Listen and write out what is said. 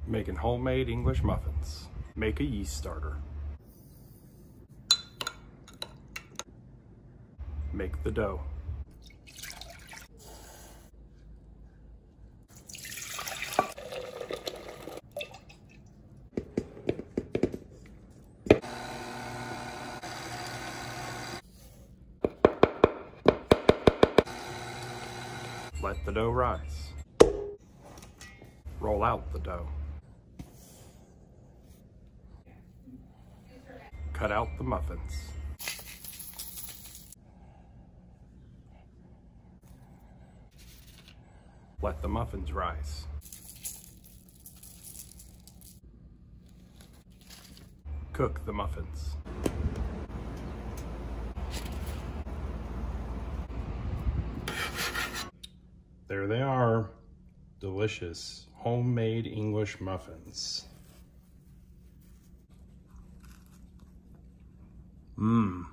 Making homemade English muffins. Make a yeast starter. Make the dough. Let the dough rise. Roll out the dough. Cut out the muffins. Let the muffins rise. Cook the muffins. There they are, delicious homemade English muffins. Mmm.